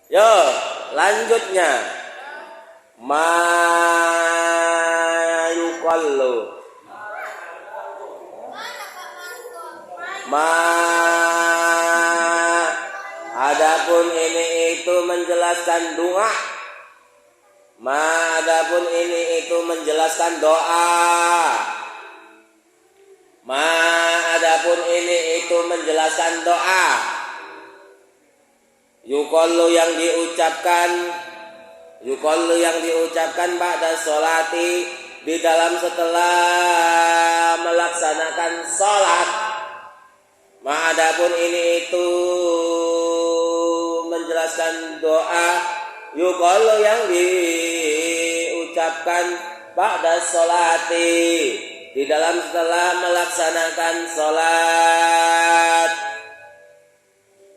Yo, lanjutnya. Ma yuqallu. Ma adapun ini itu menjelaskan doa. Ma adapun ini itu menjelaskan doa. Ma adapun ini itu menjelaskan doa. Yuqallu yang diucapkan ba'da sholati di dalam setelah melaksanakan sholat. Ma adapun ini itu menjelaskan doa. Yuqallu yang diucapkan ba'da sholati di dalam setelah melaksanakan sholat.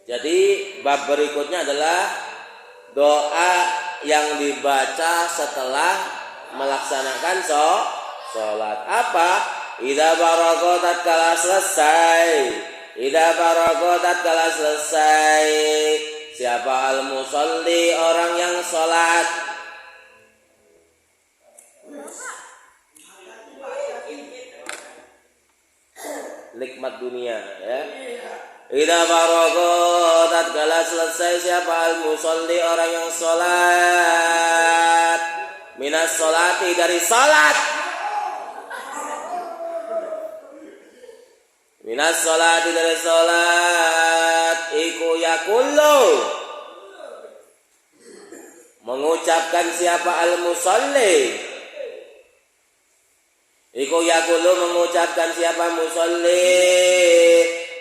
Jadi bab berikutnya adalah doa yang dibaca setelah melaksanakan sholat. Apa? Idza faraga tatkala selesai. Siapa al-musalli, orang yang sholat. Nikmat dunia ya. Idza faraga tatkala selesai siapa al-musalli, orang yang sholat. Minas sholati, dari sholat. Minas sholati, dari sholat. Iku yakullu, mengucapkan siapa al-musalli. Iku yakullu, mengucapkan siapa musalli.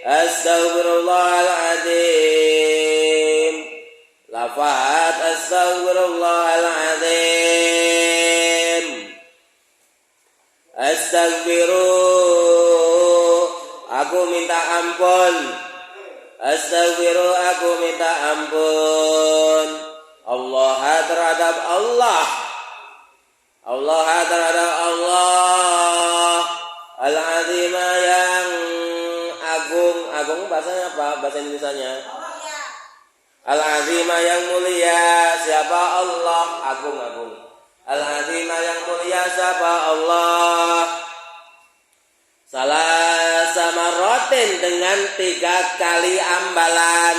Astaghfirullahaladzim. Lafaz astaghfirullahaladzim. Astaghfiru, aku minta ampun. Astaghfiru, aku minta ampun. Allah terhadap Allah. Allah terhadap Allah. Al-azimah yang agung. Agung bahasanya apa? Bahasa Indonesianya? Al-azimah yang mulia. Siapa? Allah. Agung. Al-azimah yang mulia. Siapa? Allah. Salasa marratin, dengan 3 kali ambalan.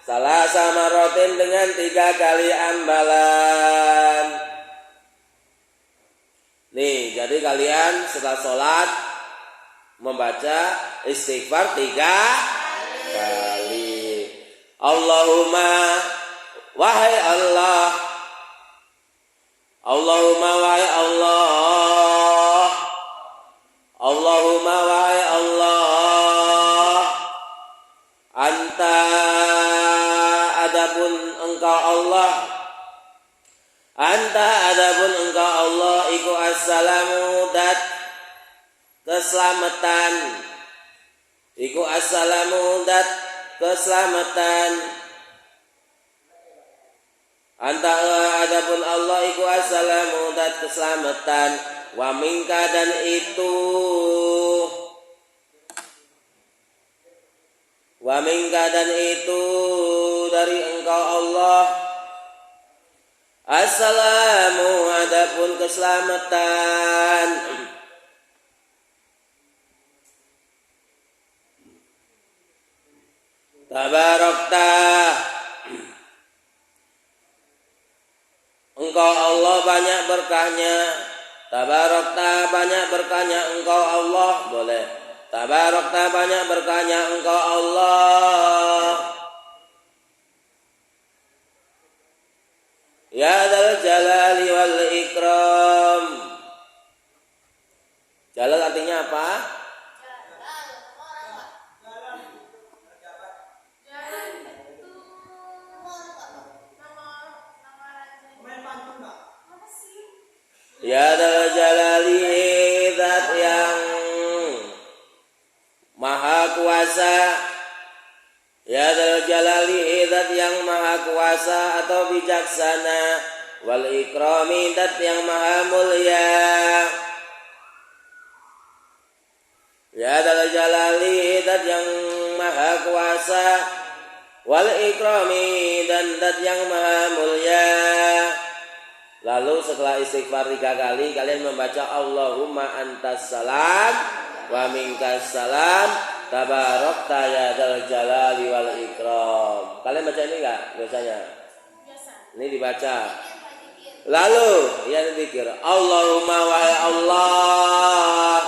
Salasa marratin, dengan 3 kali ambalan. Nih, jadi kalian setelah sholat membaca istighfar 3 kali. Allahumma, wahai Allah. Allahumma, wahai Allah. Allahumma, wahai Allah. Anta, adapun engkau Allah. Anta, adapun engkau Allah. Iku assalamu, dat keselamatan. Iku assalamu, dat keselamatan. Anta, adapun Allah. Iku assalamu, dat keselamatan. Wa minka, dan itu. Wa minka, dan itu dari engkau Allah. Assalamu, adapun keselamatan. Tabarakta, engkau Allah banyak berkahnya. Tabarakta, banyak berkahnya engkau Allah. Boleh. Tabarakta, banyak berkahnya engkau Allah. Ya dzal jalali wal ikram. Jalal artinya apa? Ya dzal jalali, zat yang maha kuasa. Ya dzal jalali, zat yang maha kuasa atau bijaksana. Wal ikrami, zat yang maha mulia. Ya dzal jalali, zat yang maha kuasa. Wal ikrami, dan dan zat yang maha mulia. Lalu setelah istighfar 3 kali kalian membaca Allahumma antas salam wa minkas salam tabarakta ya dzal jalali wal ikram. Kalian baca ini enggak biasanya? Ini dibaca. Lalu yang dikir Allahumma wahai Allah,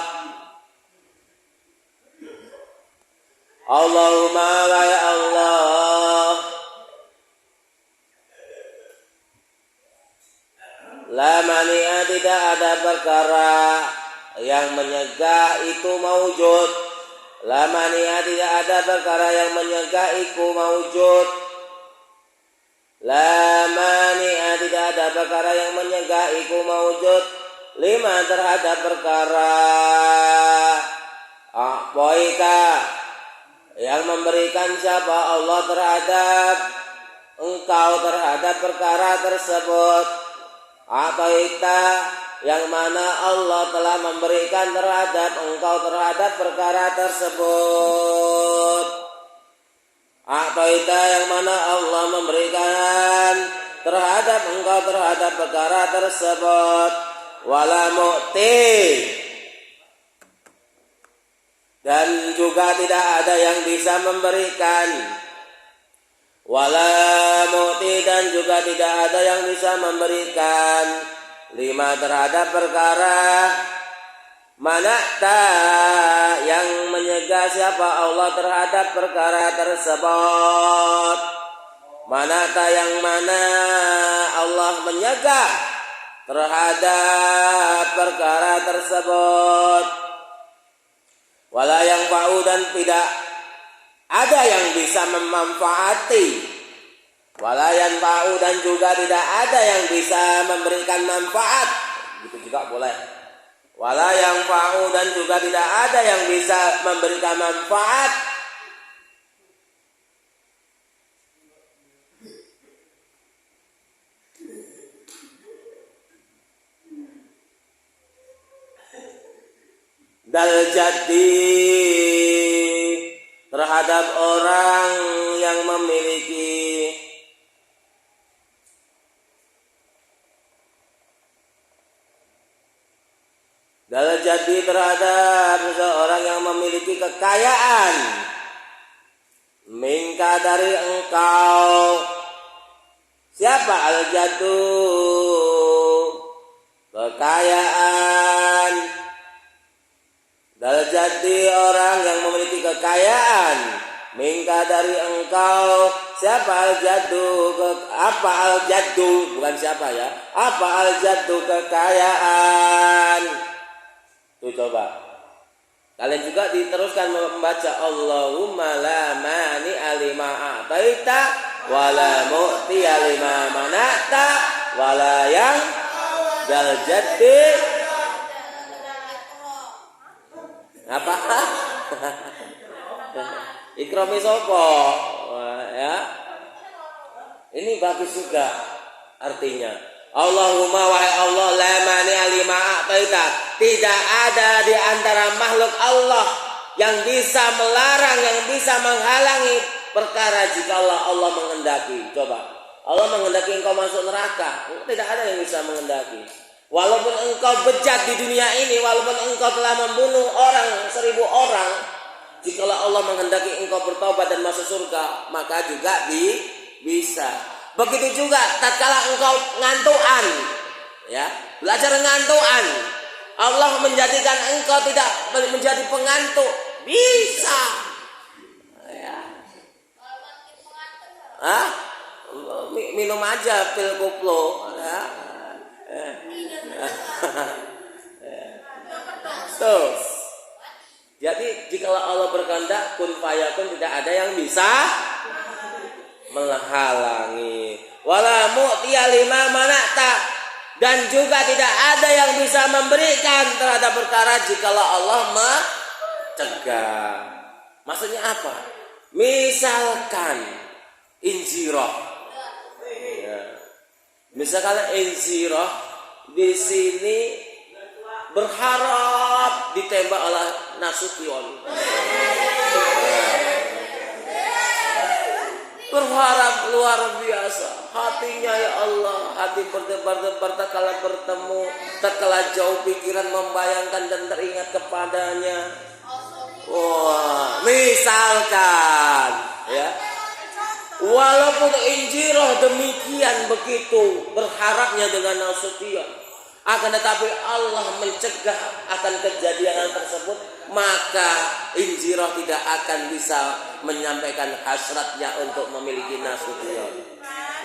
Allahumma wahai Allah, la mani'a tidak ada perkara yang menyegah itu maujud. La mani'a tidak ada perkara yang menyegah itu maujud. La mani'a tidak ada perkara yang menyegah itu maujud. Lima terhadap perkara a'taita yang memberikan siapa Allah terhadap engkau terhadap perkara tersebut. A'taita yang mana Allah telah memberikan terhadap engkau terhadap perkara tersebut. A'taita yang mana Allah memberikan terhadap engkau terhadap perkara tersebut. Wala mu'ti dan juga tidak ada yang bisa memberikan. Wala mu'ti dan juga tidak ada yang bisa memberikan. Lima terhadap perkara manakta yang menyegah siapa Allah terhadap perkara tersebut. Manakta yang mana Allah menyegah terhadap perkara tersebut. Wala yang bau dan tidak ada yang bisa memanfaati. Wala yang bau dan juga tidak ada yang bisa memberikan manfaat. Itu juga boleh. Wala yang bau dan juga tidak ada yang bisa memberikan manfaat. Dal jadi terhadap orang yang memiliki dal jadi terhadap seorang yang memiliki kekayaan mingka dari engkau. Siapa al-jadu? Kekayaan. Dal jadi orang yang memiliki kekayaan mingka dari engkau. Siapa al-jadu? Apa al-jadu? Bukan siapa ya. Apa al-jadu kekayaan? Tuh coba. Kalian juga diteruskan membaca Allahumma la mani'a lima a'taita wa la mu'tiya lima mana'ta wa la yang dal jaddi apa? Ikromi sopo ya. Ini bagus juga artinya. Allahumma wahai Allah la mani'a lima a'taita. Tidak ada di antara makhluk Allah yang bisa melarang, yang bisa menghalangi perkara jika Allah menghendaki. Coba, Allah menghendaki engkau masuk neraka, tidak ada yang bisa menghendaki. Walaupun engkau bejat di dunia ini, walaupun engkau telah membunuh 1.000 orang, jika Allah menghendaki engkau bertobat dan masuk surga, maka juga bisa. Begitu juga tatkala engkau ngantuan, ya, belajar ngantuan, Allah menjadikan engkau tidak menjadi pengantuk, bisa. Ya. Minum aja pil koplo, ya. Tuh. Jadi jika Allah berkehendak kun fayakun, tidak ada yang bisa menghalangi. Wala mu'tiya lima mana'ta. Dan juga tidak ada yang bisa memberikan terhadap perkara jikalau Allah mencegah. Maksudnya apa? Misalkan inziroh, ya. Misalkan inziroh di sini berharap ditembak oleh Nasution. Berharap luar biasa. hatinya ya Allah, hati berdebar-debar tak kala bertemu, tak kala jauh pikiran membayangkan dan teringat kepadanya. Wah, misalkan ya, walaupun injiroh demikian begitu berharapnya dengan Nasution, akan tetapi Allah mencegah akan kejadian hal tersebut, maka injiroh tidak akan bisa menyampaikan hasratnya untuk memiliki Nasution.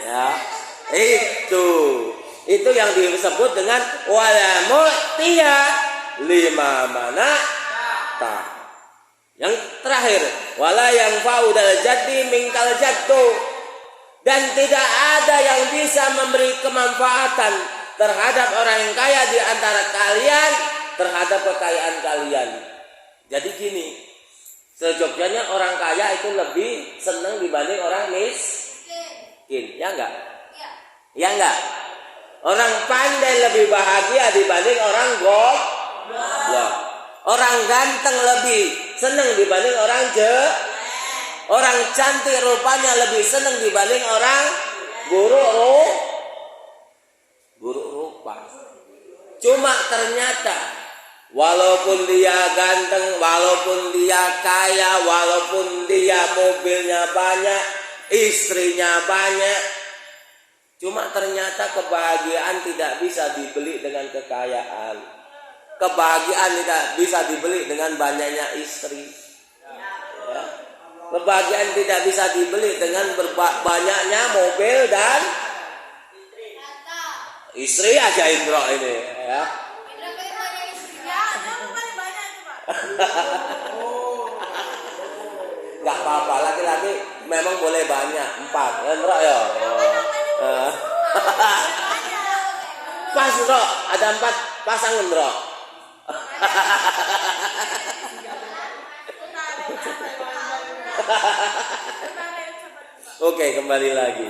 Ya, itu yang disebut dengan wala mu'tiya lima mana'ta. Yang terakhir, wala yang faudal jaddi mingkal jaddu, dan tidak ada yang bisa memberi kemanfaatan terhadap orang yang kaya di antara kalian terhadap kekayaan kalian. Jadi gini, sejogjanya orang kaya itu lebih senang dibanding orang miskin, ya enggak? Ya enggak? Orang pandai lebih bahagia dibanding orang goblok. Orang ganteng lebih senang dibanding orang orang cantik rupanya lebih senang dibanding orang buruk rupa. Cuma ternyata walaupun dia ganteng, walaupun dia kaya, walaupun dia mobilnya banyak, istrinya banyak, cuma ternyata kebahagiaan tidak bisa dibeli dengan kekayaan. Kebahagiaan tidak bisa dibeli dengan banyaknya istri. Ya. Kebahagiaan tidak bisa dibeli dengan banyaknya mobil dan istri aja Indro ini. Ya. Gak apa-apa, laki-laki memang boleh banyak, 4, Indro ya. Pas Indro, ada 4 pasang Indro. Oke, kembali lagi.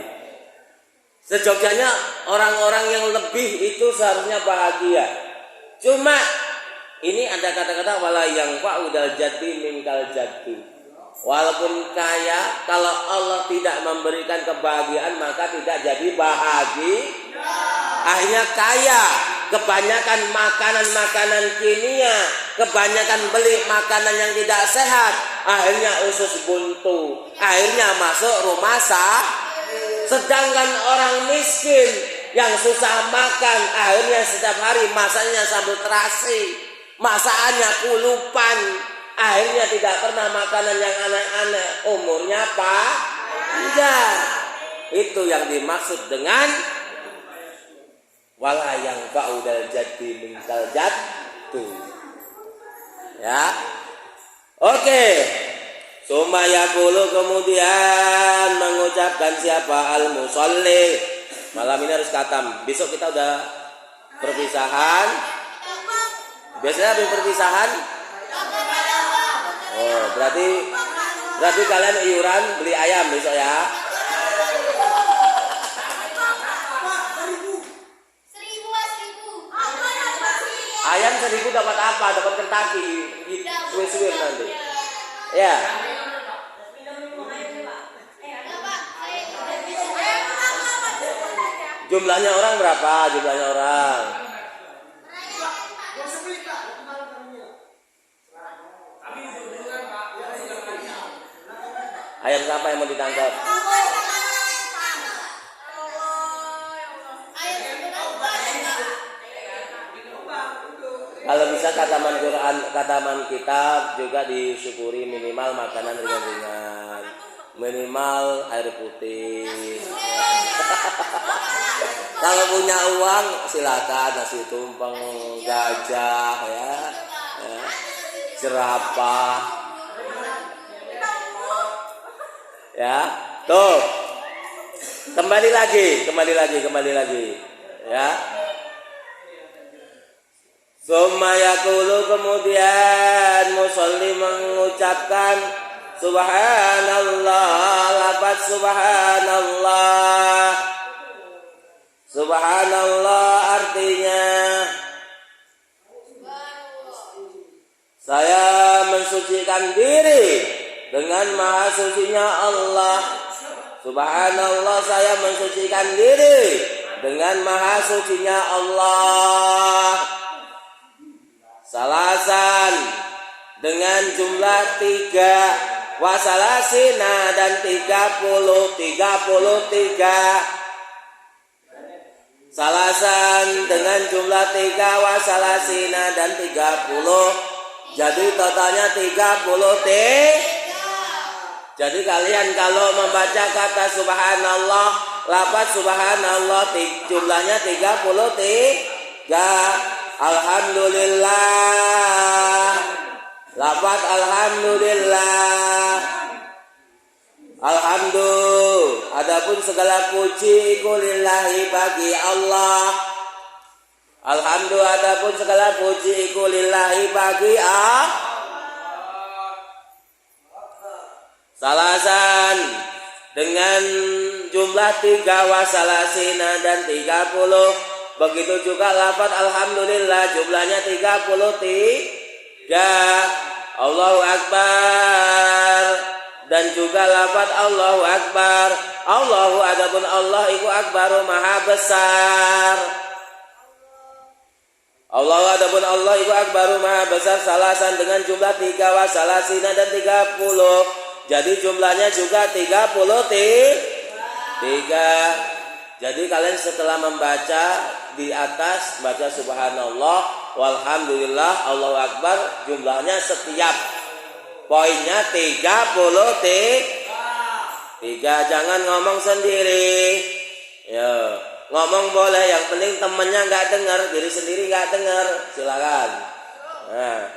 Sejogjanya orang-orang yang lebih itu seharusnya bahagia. Cuma ini ada kata-kata wala yang fa'udal jati minkal jati. Walaupun kaya, kalau Allah tidak memberikan kebahagiaan maka tidak jadi bahagia. Akhirnya kaya, kebanyakan makanan-makanan kimia, kebanyakan beli makanan yang tidak sehat, akhirnya usus buntu, akhirnya masuk rumah sakit. Sedangkan orang miskin yang susah makan, akhirnya setiap hari masaknya sambal terasi, masakannya kulupan, akhirnya tidak pernah makanan yang aneh-aneh, umurnya panjang. Itu yang dimaksud dengan wala yang fa'udal jati minkal jattu. Ya. Oke. Sumayakulu kemudian mengucapkan siapa al-musolli. Malam ini harus khatam. Besok kita udah perpisahan. Biasanya habis perpisahan. Oh, berarti kalian iuran beli ayam besok ya. Ayam 1.000 dapat apa? Dapat Kentucky, suwe-suwe nanti. Ya. Jumlahnya orang berapa? Jumlahnya orang. Ayam siapa yang mau ditangkap? Kalau bisa kataman Quran, kataman kitab juga disyukuri, minimal makanan ringan-ringan, minimal air putih. Kalau punya uang silakan nasi tumpeng, gajah ya, jerapah. Ya, tuh. Kembali lagi. Ya. Sumayakulu kemudian musolli mengucapkan subhanallah, lafaz subhanallah. Subhanallah artinya saya mensucikan diri dengan maha sucinya Allah. Subhanallah, saya mensucikan diri dengan maha sucinya Allah. Salasan, dengan jumlah 3, wasalasina dan 33. Salasan dengan jumlah 3, wasalasina dan 30. Jadi totalnya 30. Jadi kalian kalau membaca kata subhanallah, lafaz subhanallah jumlahnya 33. Alhamdulillah, lafaz alhamdulillah. Alhamdulillah, adapun segala puji iku lillahi bagi Allah. Alhamdulillah, adapun segala puji iku lillahi bagi Allah. Salasan dengan jumlah 3, wasalasina dan 30. Begitu juga lafaz alhamdulillah jumlahnya 33. Allahu akbar, dan juga lafaz Allahu akbar. Allahu, adapun Allah iku akbaru, maha besar. Allahu, adapun Allah iku akbaru, maha besar. Salasan dengan jumlah 3, wasalasina dan 30. Jadi jumlahnya juga 33. Jadi kalian setelah membaca di atas, baca subhanallah, walhamdulillah, Allahu akbar, jumlahnya setiap poinnya 33. Jangan ngomong sendiri. Ya, ngomong boleh, yang penting temennya nggak dengar, diri sendiri nggak dengar. Silakan. Nah,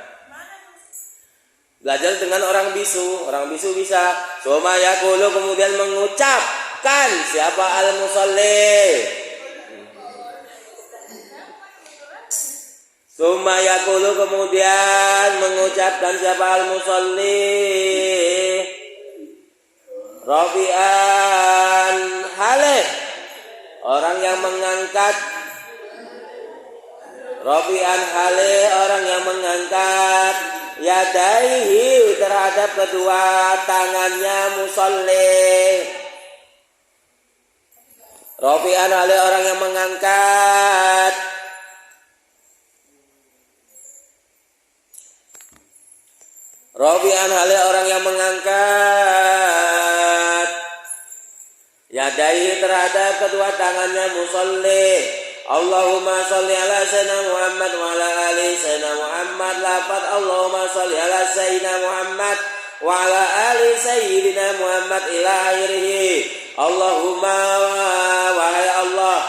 belajar dengan orang bisu. Orang bisu bisa soma yaqulu, kemudian mengucapkan siapa al-musalli. Soma yaqulu, kemudian mengucapkan siapa al-musalli. Rafi'an halih, orang yang mengangkat. Rafi'an halih, orang yang mengangkat yadaihi, terhadap kedua tangannya musalli. Rafi'an halih, orang yang mengangkat. Rafi'an halih, orang yang mengangkat yadaihi, terhadap kedua tangannya musalli. Allahumma sholli ala sayyidina Muhammad wa ala ali sayyidina Muhammad. Lafaz Allahumma sholli ala sayyidina Muhammad wa ala ali sayyidina Muhammad ila akhirih. Allahumma, wahai Allah,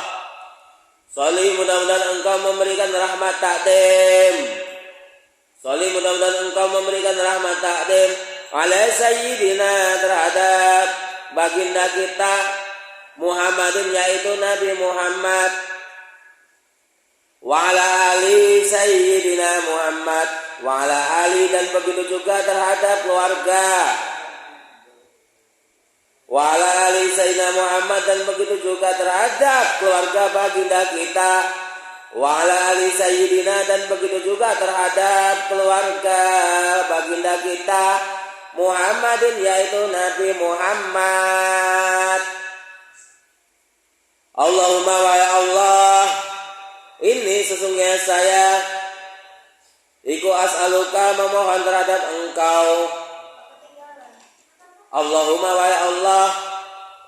sholli, mudah-mudahan engkau memberikan rahmat takdim. Sholli, mudah-mudahan engkau memberikan rahmat takdim ala sayyidina, terhadap baginda kita Muhammadin, yaitu Nabi Muhammad. Wa ala ali sayyidina Muhammad, wa ala ali, dan begitu juga terhadap keluarga. Wa ala ali sayyidina Muhammad, dan begitu juga terhadap keluarga baginda kita. Wa ala ali sayyidina, dan begitu juga terhadap keluarga baginda kita Muhammadin, yaitu Nabi Muhammad. Allahumma, wahai Allah, ini sesungguhnya saya iku as'aluka, memohon terhadap engkau. Allahumma, wahai Allah,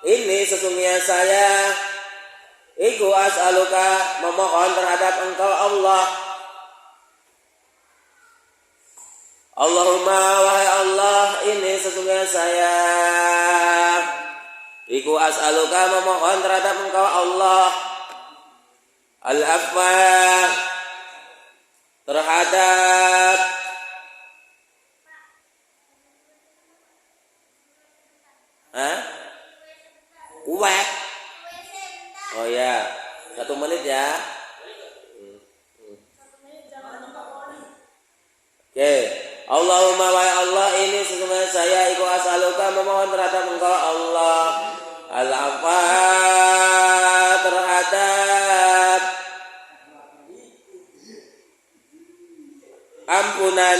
ini sesungguhnya saya iku as'aluka, memohon terhadap engkau Allah. Allahumma, wahai Allah, ini sesungguhnya saya iku as'aluka, memohon terhadap engkau Allah. Al-afwa, terhadap kuat. Oh ya, 1 menit ya. Oke. Allahumma, wahai Allah, ini sesungguhnya saya iku as'aluka, memohon terhadap engkau Allah. Al-afwa, terhadap ampunan.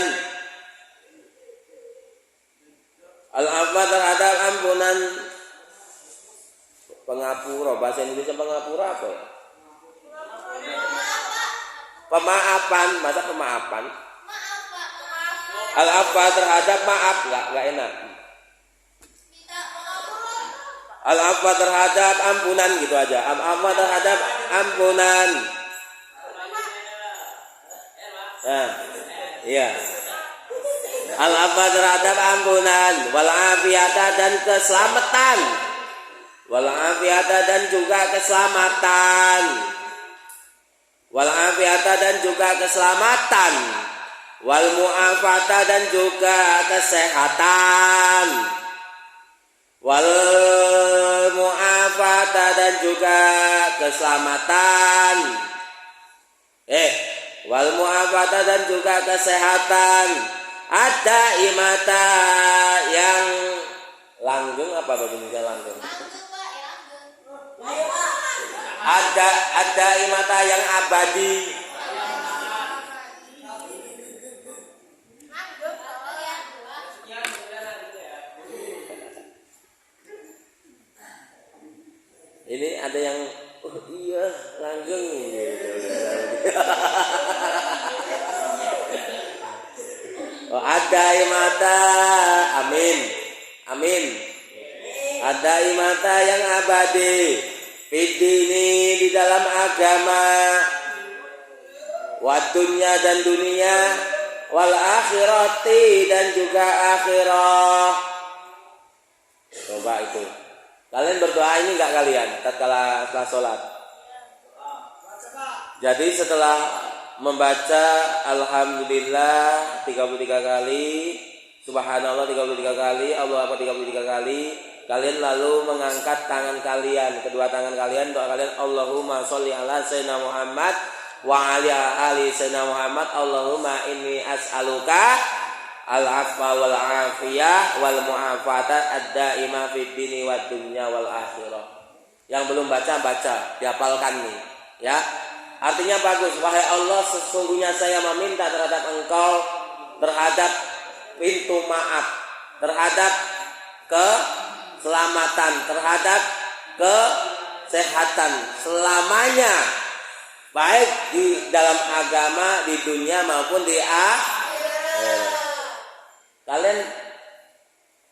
Al-afwa, terhadap ampunan. bahasa Indonesia pengapura apa ya? Pemaafan, masa pemaafan? Al-afa terhadap maaf, enggak enak. Al-afa terhadap ampunan gitu aja. Al-afa terhadap ampunan. Nah, iya. Al-afa terhadap ampunan, wal afiyata dan keselamatan. Wal afiyata dan juga keselamatan. Wal afiyata dan juga keselamatan. Wal mu'afata dan juga kesehatan. Wal mu'afata dan juga keselamatan. Wal mu'afata dan juga kesehatan. Ada imata yang langgeng, apa bahasa langgeng? Ada imata yang abadi. Ini ada yang iya langgeng ada imata, amin. Ada imata yang abadi fidini di dalam agama, wadunya dan dunia, wal akhirati dan juga akhirah. Coba itu. Kalian berdoa ini enggak kalian tatkala setelah sholat? Jadi setelah membaca alhamdulillah 33 kali, subhanallah 33 kali, Allah apa 33 kali, kalian lalu mengangkat tangan kalian, kedua tangan kalian, doa kalian, Allahumma sholli ala sayyidina Muhammad wa ala ali sayyidina Muhammad, Allahumma inni as'aluka al-afwa wal afiyah wal mu'afata ad-daimah fid dini wad dunya wal akhirah. Yang belum baca, dihafalkan nih, ya. Artinya bagus, wahai Allah, sesungguhnya saya meminta terhadap Engkau terhadap pintu maaf, terhadap keselamatan, terhadap kesehatan selamanya, baik di dalam agama, di dunia maupun di akhirat. Kalian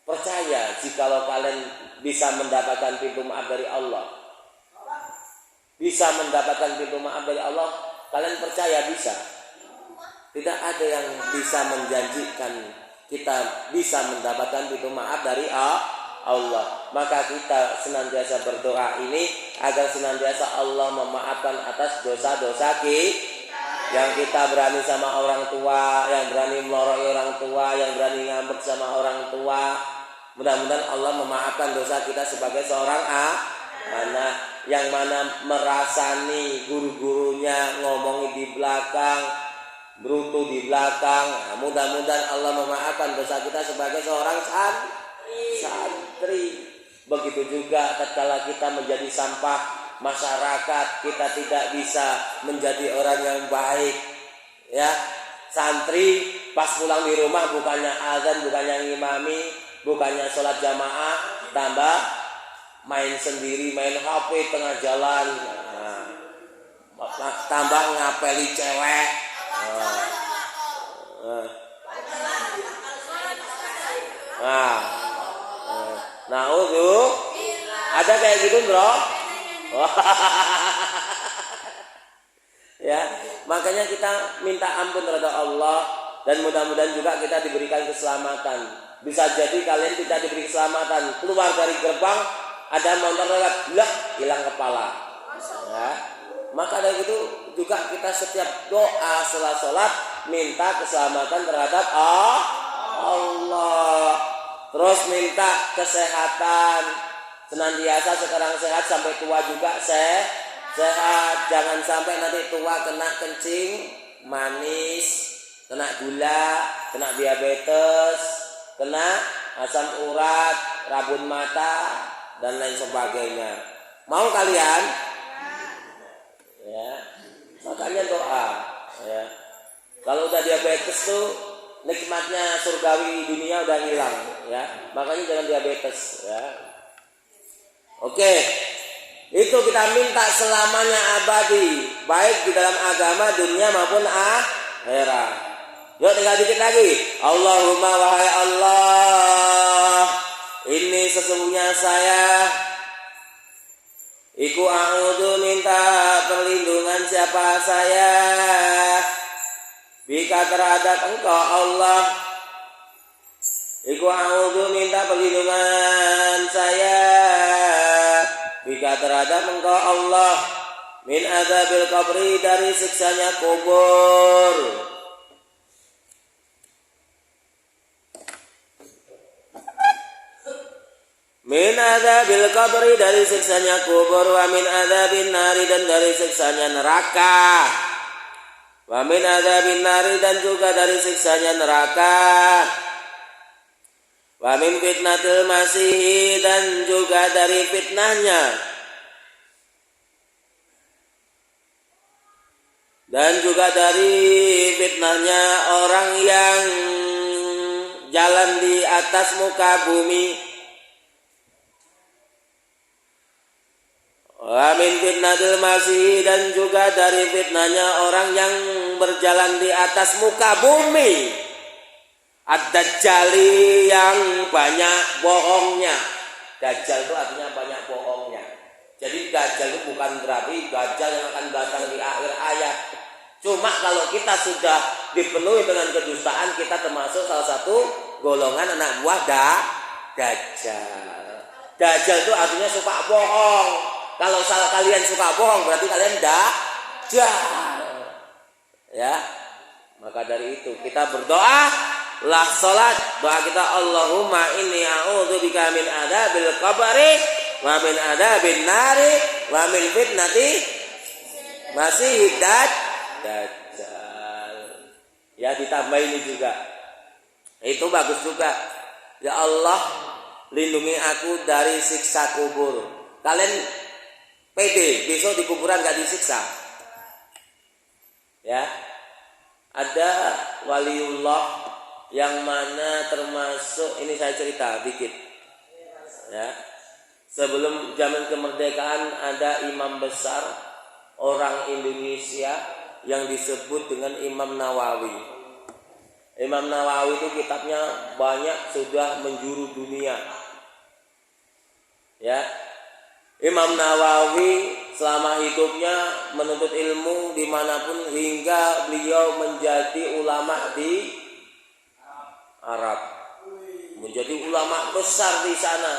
percaya jikalau kalian bisa mendapatkan pintu maaf dari Allah? Bisa mendapatkan pintu maaf dari Allah, kalian percaya bisa? Tidak ada yang bisa menjanjikan kita bisa mendapatkan pintu maaf dari Allah. Maka kita senantiasa berdoa ini agar senantiasa Allah memaafkan atas dosa-dosa yang kita berani sama orang tua, yang berani meloroi orang tua, yang berani ngambek sama orang tua. Mudah-mudahan Allah memaafkan dosa kita sebagai seorang anak yang mana merasani guru-gurunya ngomongi di belakang, berutuh di belakang. Nah, mudah-mudahan Allah memaafkan dosa kita sebagai seorang santri. Begitu juga tatkala kita menjadi sampah masyarakat, kita tidak bisa menjadi orang yang baik. Ya, santri pas pulang di rumah bukannya azan, bukannya ngimami, bukannya sholat jamaah, tambah main sendiri, main HP tengah jalan, tambah ngapeli cewek. Nah, ada kayak gitu, bro. Ya, makanya kita minta ampun terhadap Allah dan mudah-mudahan juga kita diberikan keselamatan. Bisa jadi kalian tidak diberi keselamatan, keluar dari gerbang ada motor lewat, hilang kepala. Ya. Maka dari itu juga kita setiap doa setelah sholat minta keselamatan terhadap Allah. Terus minta kesehatan, senantiasa sekarang sehat sampai tua juga sehat. Jangan sampai nanti tua kena kencing manis, kena gula, kena diabetes, kena asam urat, rabun mata, dan lain sebagainya. Mau kalian? Ya, makanya doa. Ya, kalau udah diabetes tuh nikmatnya surgawi dunia udah hilang. Ya, makanya jangan diabetes. Ya, oke. Itu kita minta selamanya abadi, baik di dalam agama dunia maupun akhirat. Yuk tinggal dikit lagi. Allahumma wahai Allah, ini sesungguhnya saya iku a'udzu minta perlindungan siapa saya bika terhadap engkau Allah. Iku a'udzu minta perlindungan saya bika terhadap engkau Allah min adzabil qabri dari siksanya kubur. Min adzabil qabri dari siksanya kubur, wa min adzabin nari dan dari siksanya neraka. Wa min adzabin nari dan juga dari siksanya neraka. Wa min fitnatil masih dan juga dari fitnahnya. Dan juga dari fitnahnya orang yang jalan di atas muka bumi. Wa min fitnatil masih dan juga dari fitnahnya orang yang berjalan di atas muka bumi. Ad-Dajjali yang banyak bohongnya. Dajjal itu artinya banyak bohongnya. Jadi Dajjal itu bukan berarti Dajjal yang akan datang di akhir ayat. Cuma kalau kita sudah dipenuhi dengan kedustaan, kita termasuk salah satu golongan anak buah Dajjal. Dajjal itu artinya suka bohong. Kalau kalian suka bohong berarti kalian dajjal. Ya. Maka dari itu kita berdoa lah salat, doa kita Allahumma inni a'udzubika min adzabil qabri wa min adzabin nari wa min fitnati masihid dajjal. Ya ditambah ini juga. Itu bagus juga. Ya Allah, lindungi aku dari siksa kubur. Kalian pede besok di kuburan gak disiksa. Ya. Ada waliullah yang mana termasuk, ini saya cerita dikit. Ya. Sebelum zaman kemerdekaan ada imam besar orang Indonesia yang disebut dengan Imam Nawawi. Imam Nawawi itu kitabnya banyak, sudah menjuru dunia. Ya. Imam Nawawi selama hidupnya menuntut ilmu dimanapun hingga beliau menjadi ulama di Arab, menjadi ulama besar di sana,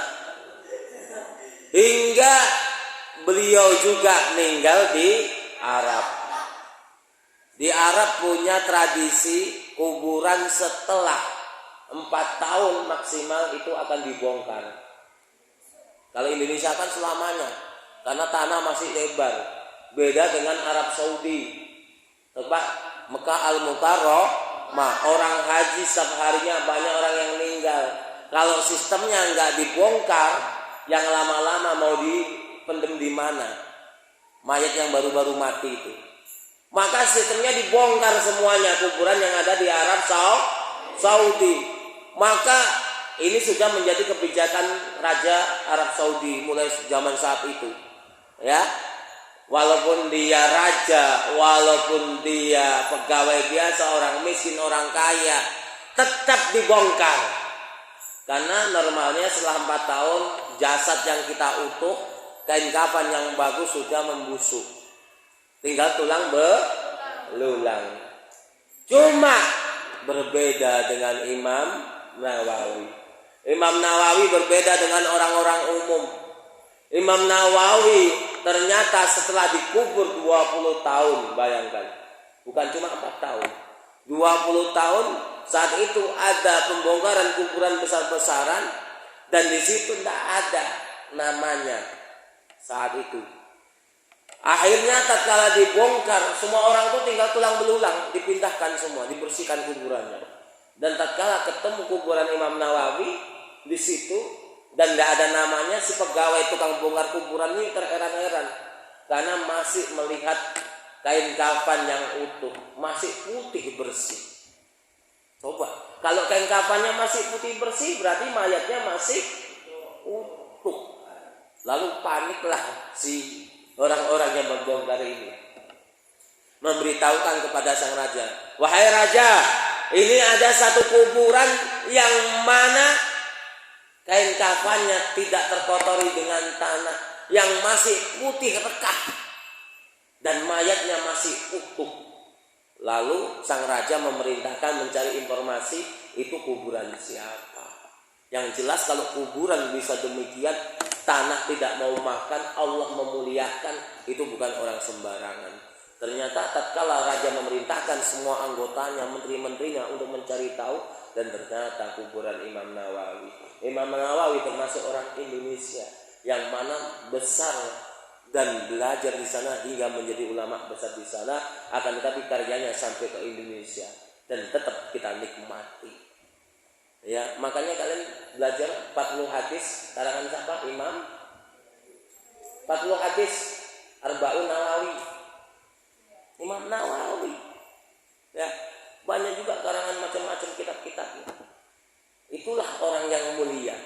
hingga beliau juga meninggal di Arab. Di Arab punya tradisi kuburan setelah 4 tahun maksimal itu akan dibongkar. Kalau Indonesia kan selamanya, karena tanah masih lebar. Beda dengan Arab Saudi. Coba Mekah Al-Mukarramah, orang haji setiap harinya banyak orang yang meninggal. Kalau sistemnya nggak dibongkar, yang lama-lama mau dipendem di mana? Mayat yang baru-baru mati itu. Maka sistemnya dibongkar semuanya, kuburan yang ada di Arab Saudi. Maka ini sudah menjadi kebijakan Raja Arab Saudi mulai zaman saat itu. Ya. Walaupun dia raja, walaupun dia pegawai biasa, orang miskin, orang kaya, tetap dibongkar. Karena normalnya setelah 4 tahun jasad yang kita utuh, kain kafan yang bagus sudah membusuk. Tinggal tulang belulang. Cuma berbeda dengan Imam Nawawi. Imam Nawawi berbeda dengan orang-orang umum. Imam Nawawi ternyata setelah dikubur 20 tahun, bayangkan. Bukan cuma 4 tahun. 20 tahun saat itu ada pembongkaran kuburan besar-besaran dan di situ tidak ada namanya saat itu. Akhirnya tatkala dibongkar, semua orang itu tinggal tulang belulang, dipindahkan semua, dibersihkan kuburannya. Dan tatkala ketemu kuburan Imam Nawawi di situ dan tidak ada namanya, si pegawai tukang bongkar kuburan ini terheran-heran karena masih melihat kain kafan yang utuh, masih putih bersih. Coba, kalau kain kafannya masih putih bersih berarti mayatnya masih utuh. Lalu paniklah si orang-orang yang membongkar ini, memberitahukan kepada sang raja, wahai raja, ini ada satu kuburan yang mana kain kafannya tidak terkotori dengan tanah, yang masih putih rekah dan mayatnya masih utuh. Lalu sang raja memerintahkan mencari informasi itu kuburan siapa. Yang jelas kalau kuburan bisa demikian, tanah tidak mau makan, Allah memuliakan, itu bukan orang sembarangan. Ternyata tatkala raja memerintahkan semua anggotanya, menteri-menterinya untuk mencari tahu, dan ternyata kuburan Imam Nawawi. Imam Nawawi termasuk orang Indonesia yang mana besar dan belajar di sana hingga menjadi ulama besar di sana, akan tetapi karyanya sampai ke Indonesia dan tetap kita nikmati. Ya, makanya kalian belajar 40 hadis karangan siapa? Imam 40 hadis Arba'un Nawawi. Imam Nawawi. Ya, banyak juga karangan macam-macam kitab-kitabnya. Itulah orang yang mulia.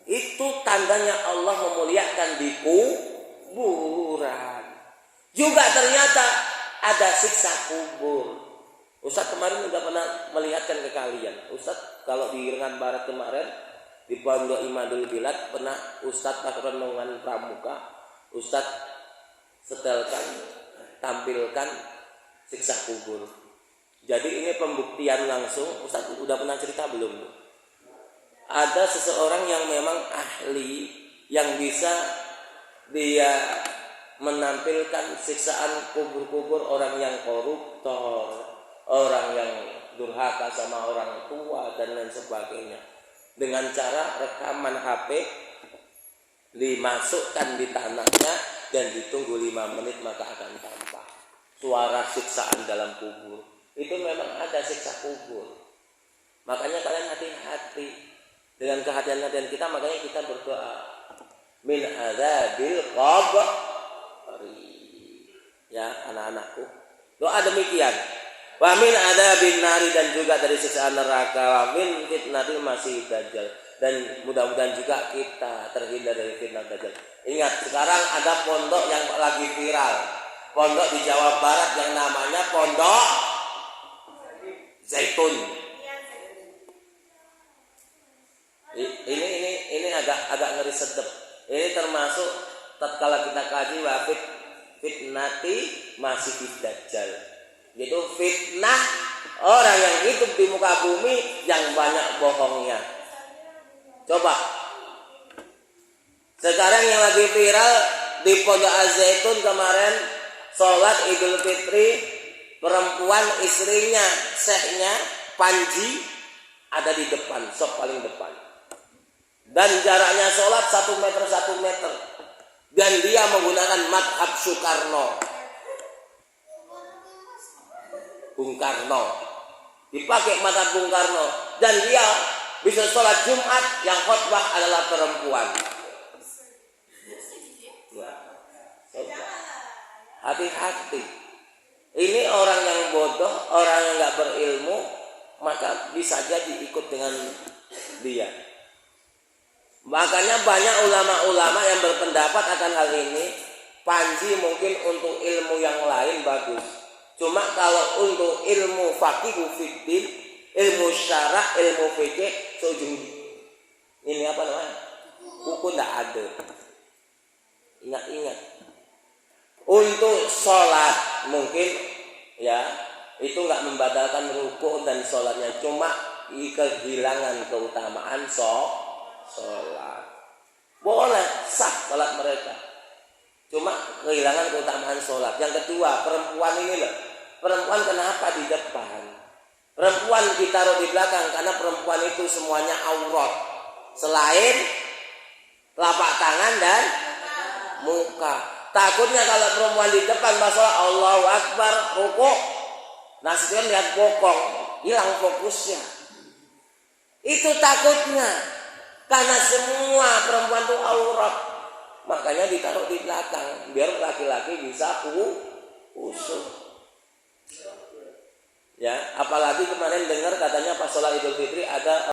Itu tandanya Allah memuliakan di kuburan. Juga ternyata ada siksa kubur. Ustaz kemarin udah pernah melihatkan ke kalian. Ustaz kalau di Rengan Barat kemarin di Pondok Imadul Bilad pernah Ustaz pas renungan pramuka, Ustaz setelkan, tampilkan siksa kubur. Jadi ini pembuktian langsung. Ustaz udah pernah cerita belum? Ada seseorang yang memang ahli yang bisa dia menampilkan siksaan kubur-kubur orang yang koruptor, orang yang durhaka sama orang tua dan lain sebagainya, dengan cara rekaman HP dimasukkan di tanahnya dan ditunggu 5 menit maka akan tampak suara siksaan dalam kubur. Itu memang ada siksa kubur. Makanya kalian hati-hati dengan kehatian-kehatian kita. Makanya kita berdoa min adzabil qabr, ya anak-anakku, doa demikian. Wa min adzabin nari, dan juga dari siksaan neraka. Wa min fitnatil masih dajjal, dan mudah-mudahan juga kita terhindar dari fitnah dajjal. Ingat, sekarang ada pondok yang lagi viral, pondok di Jawa Barat yang namanya Pondok Zaitun. Ini agak ngeri sedep. Ini termasuk tatkala kita kaji wa fitnati masih dajjal. Yaitu fitnah orang yang hidup di muka bumi yang banyak bohongnya. Coba sekarang yang lagi viral di Pondok Zaitun kemarin, sholat Idul Fitri, perempuan istrinya, syekhnya Panji ada di depan, sop paling depan, dan jaraknya sholat 1 meter, dan dia menggunakan madhab Soekarno, Bung Karno, dipakai madhab Bung Karno, dan dia bisa sholat Jumat yang khotbah adalah perempuan. Hati-hati. Ini orang yang bodoh, orang yang nggak berilmu, maka bisa jadi ikut dengan dia. Makanya banyak ulama-ulama yang berpendapat akan hal ini. Panji mungkin untuk ilmu yang lain bagus. Cuma kalau untuk ilmu faqih fiddin, ilmu syara, ilmu fikih, seujung ini apa namanya? Buku enggak ada. Ingat-ingat. Untuk sholat mungkin ya itu enggak membatalkan rukuk dan sholatnya, cuma kehilangan keutamaan sholat. Boleh sah sholat mereka, cuma kehilangan keutamaan sholat. Yang kedua, perempuan ini loh, perempuan kenapa di depan? Perempuan ditaruh di belakang karena perempuan itu semuanya aurat selain telapak tangan dan muka. Takutnya kalau perempuan di depan masalah Allahu Akbar rukuk, nasihatnya lihat bokong, hilang fokusnya. Itu takutnya, karena semua perempuan itu aurat, makanya ditaruh di belakang biar laki-laki bisa khusyuk. Ya, apalagi kemarin dengar katanya pas sholat Idul Fitri ada